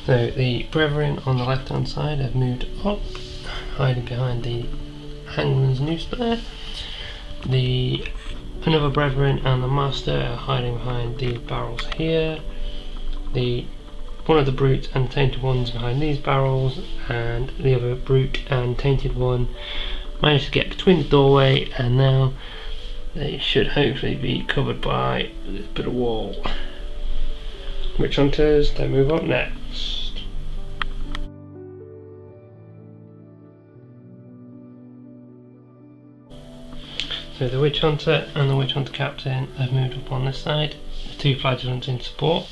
So the brethren on the left hand side have moved up, hiding behind the hangman's noose there. Another brethren and the master are hiding behind these barrels here. One of the brute and tainted ones behind these barrels, and the other brute and tainted one managed to get between the doorway, and now they should hopefully be covered by this bit of wall. Witch hunters, they move up next. So the witch hunter and the witch hunter captain have moved up on this side, the two flagellants in support,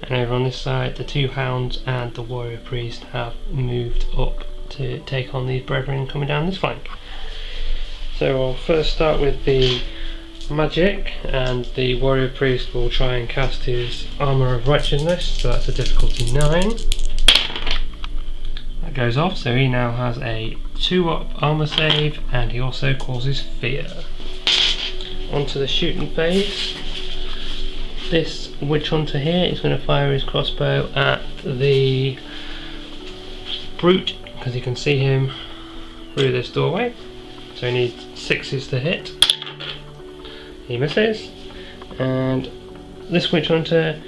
and over on this side the two hounds and the warrior priest have moved up to take on these brethren coming down this flank. So we'll first start with the magic, and the warrior priest will try and cast his armour of wretchedness, so that's a difficulty 9. That goes off, so he now has a 2-up armour save, and he also causes fear. Onto the shooting phase. This witch hunter here is going to fire his crossbow at the brute, because you can see him through this doorway, so he needs 6s to hit. He misses, and this witch hunter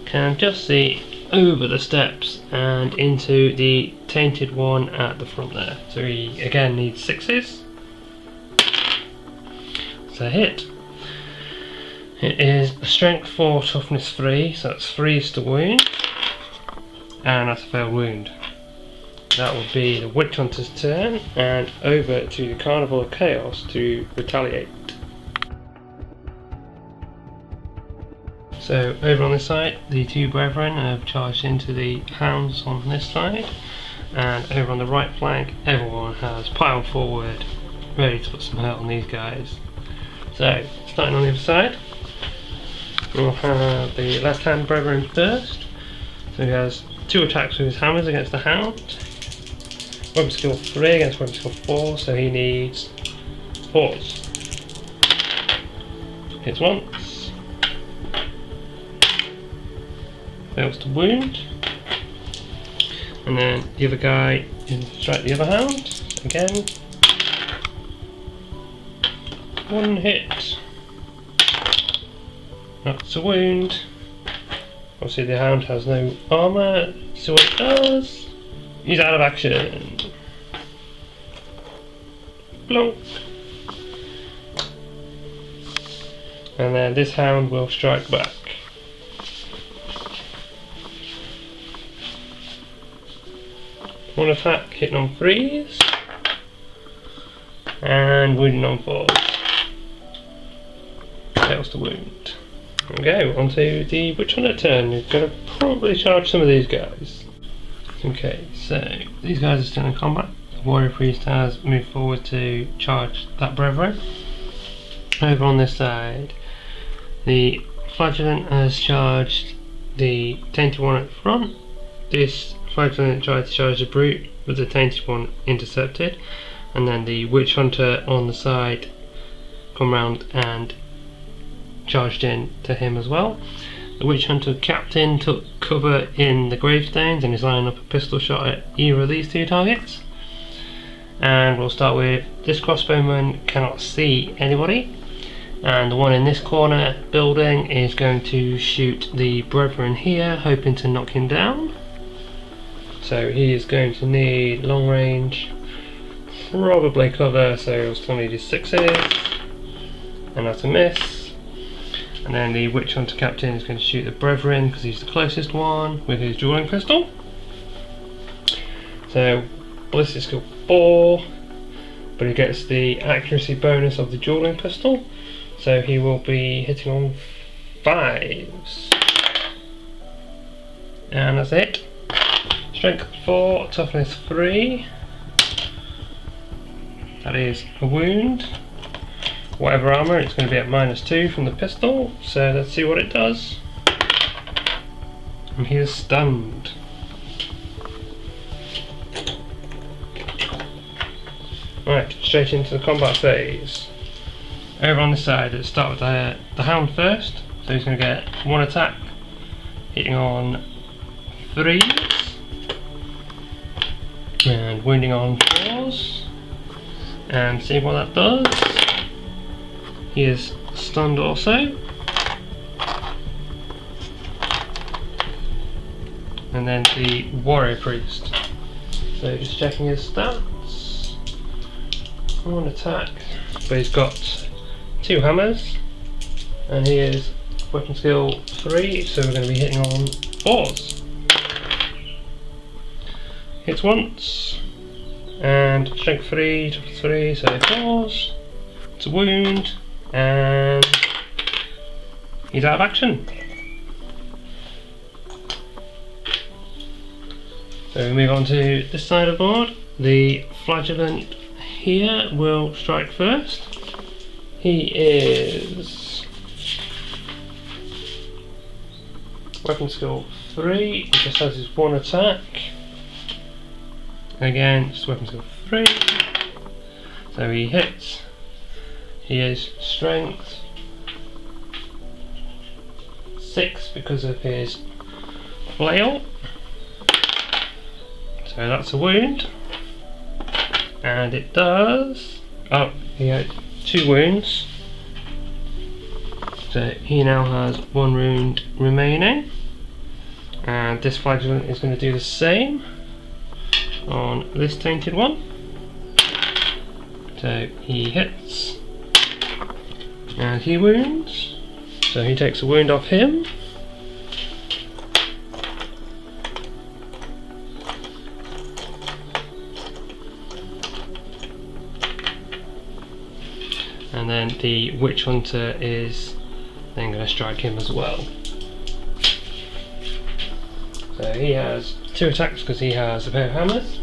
can just see over the steps and into the tainted one at the front there, so he again needs 6s. It's a hit. It is a strength 4, toughness 3, so that's 3s to wound, and that's a failed wound. That would be the witch hunter's turn, and over to the Carnival of Chaos to retaliate. So over on this side, the two brethren have charged into the hounds on this side, and over on the right flank, everyone has piled forward, ready to put some hurt on these guys. So starting on the other side, we'll have the left hand brethren first. So he has 2 attacks with his hammers against the hound. Weapon skill 3 against weapon skill 4, so he needs 4s. Hits once. Fails to wound. And then the other guy can strike the other hound. Again. 1 hit. That's a wound. Obviously the hound has no armour, so what it does, he's out of action. Plonk. And then this hound will strike back. One attack hitting on 3s and wounding on 4s. Fails to wound. Okay, on to the witch hunter turn. We're going to probably charge some of these guys. Okay, so these guys are still in combat. The warrior priest has moved forward to charge that brethren. Over on this side, the flagellant has charged the tainted one at the front. This flagellant tried to charge the brute, but the tainted one intercepted, and then the witch hunter on the side come round and charged in to him as well. The witch hunter captain took cover in the gravestones and is lining up a pistol shot at either of these 2 targets. And we'll start with this crossbowman cannot see anybody, and the one in this corner building is going to shoot the brethren here, hoping to knock him down. So he is going to need long range, probably cover, so he'll still need his 6s, and that's a miss. And then the witch hunter captain is going to shoot the brethren because he's the closest one with his dueling pistol. So ballistic skill 4, but he gets the accuracy bonus of the dueling pistol, so he will be hitting on 5s. And that's it. Strength 4, toughness 3. That is a wound. Whatever armour, it's going to be at -2 from the pistol, so let's see what it does. And he is stunned. Right, straight into the combat phase. Over on this side, let's start with the hound first. So he's going to get 1 attack, hitting on 3s. wounding on 4s and see what that does. He is stunned also. And then the warrior priest. So just checking his stats. On attack, but he's got 2 hammers, and he is weapon skill 3, so we're going to be hitting on 4s. Hits once, and strength 3, toughness 3, so 4s. It's a wound, and he's out of action. So we move on to this side of the board. The Flagellant here will strike first. He is weapon skill 3, he just has his 1 attack. Again, just weapon skill 3. So he hits. He is strength 6 because of his flail. So that's a wound. And it does. Oh, he had 2 wounds. So he now has 1 wound remaining. And this Flagellant is going to do the same on this Tainted one. So he hits. And he wounds. So he takes a wound off him. And then the Witch Hunter is then going to strike him as well. So he has 2 attacks because he has a pair of hammers.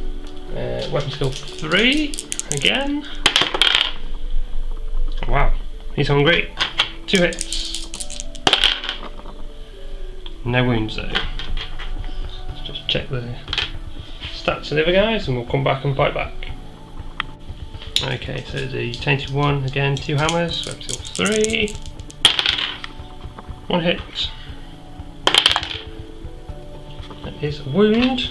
Weapon skill 3 again. Wow, he's hungry. 2 hits. No wounds though. Let's just check the stats of the other guys and we'll come back and fight back. Okay, so the Tainted one, again, 2 hammers, weapon skill 3, 1 hit. That is a wound,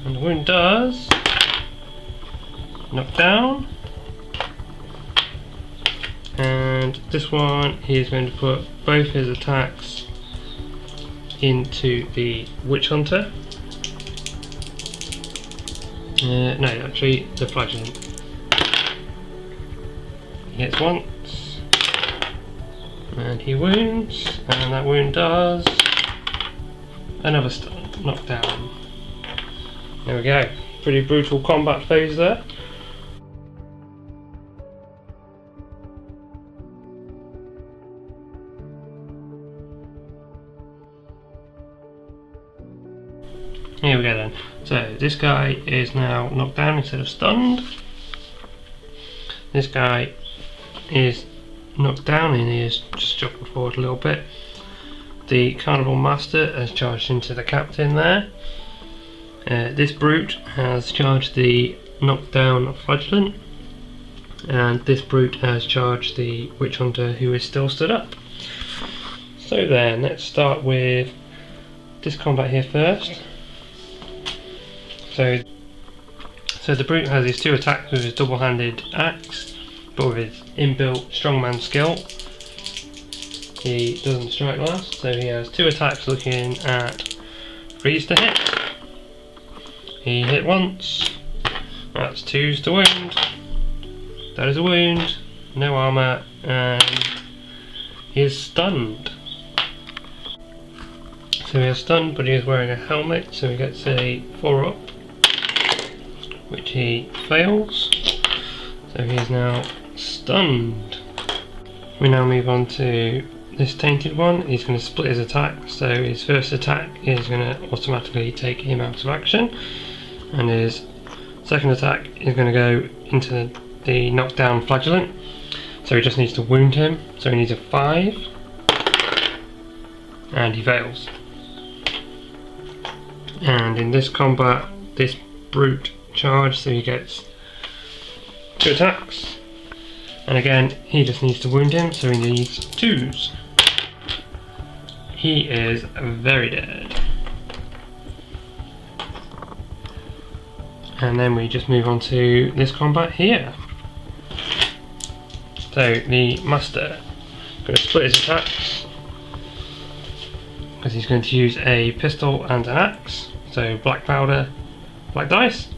and the wound does knock down. And this one, he is going to put both his attacks into the Witch Hunter. No, actually, the Flagellant. He hits once, and he wounds, and that wound does another stun, knockdown. There we go. Pretty brutal combat phase there. Here we go then. So this guy is now knocked down instead of stunned. This guy is knocked down and he is just jumping forward a little bit. The Carnival Master has charged into the captain there. This brute has charged the knockdown Flagellant, and this brute has charged the Witch Hunter who is still stood up. So then, let's start with this combat here first. So the brute has his 2 attacks with his double-handed axe, but with his inbuilt strongman skill, he doesn't strike last. So he has 2 attacks looking at 3s to hit. He hit once. That's 2s to wound. That is a wound. No armor, and he is stunned. So he is stunned, but he is wearing a helmet, so he gets a 4-up. Which he fails, so he is now stunned. We now move on to this Tainted one. He's going to split his attack, so his first attack is going to automatically take him out of action, and his second attack is going to go into the knockdown Flagellant, so he just needs to wound him, so he needs a 5, and he fails. And in this combat, this brute charge, so he gets 2 attacks, and again he just needs to wound him, so he needs 2s. He is very dead. And then we just move on to this combat here. So the Master is going to split his attacks because he's going to use a pistol and an axe. So black powder, black dice,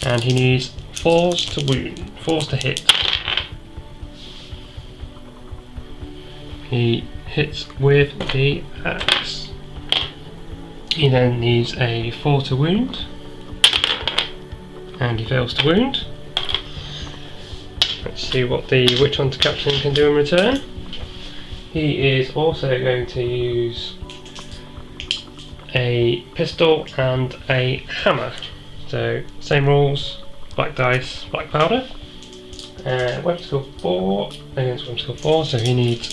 and he needs 4s to wound, 4s to hit. He hits with the axe. He then needs a 4 to wound, and he fails to wound. Let's see what the Witch Hunter Captain can do in return. He is also going to use a pistol and a hammer. So same rules, black dice, black powder. Weapon skill 4 against weapon skill 4, so he needs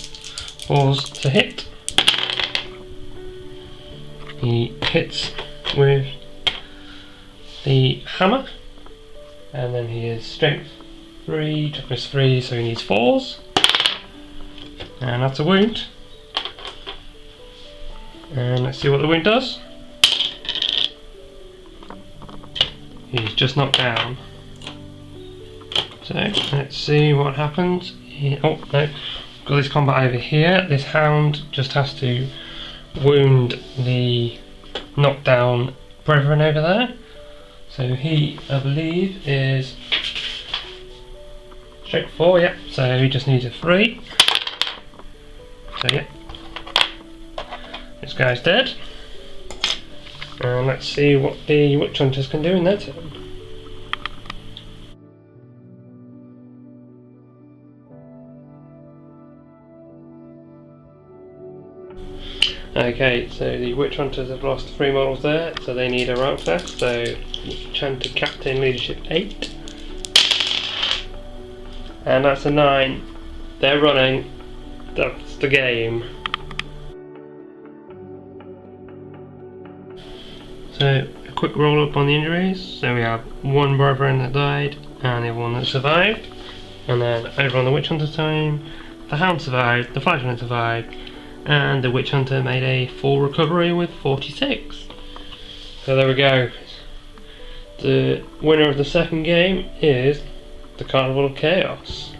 4s to hit. He hits with the hammer, and then he is strength 3, toughness 3, so he needs 4s. And that's a wound. And let's see what the wound does. He's just knocked down. So let's see what happens. Oh no, got this combat over here. This hound just has to wound the knockdown brethren over there. So he, I believe, is strength 4, yeah. So he just needs a 3. So yeah, this guy's dead. And let's see what the Witch Hunters can do in their turn. Okay, so the Witch Hunters have lost 3 models there, so they need a rank test. So Tainted Captain Leadership 8. And that's a 9. They're running. That's the game. So a quick roll up on the injuries. So we have 1 brethren that died and the other 1 that survived. And then over on the Witch Hunter team, the Hound survived, the Flagellants survived, and the Witch Hunter made a full recovery with 46. So there we go. The winner of the second game is the Carnival of Chaos.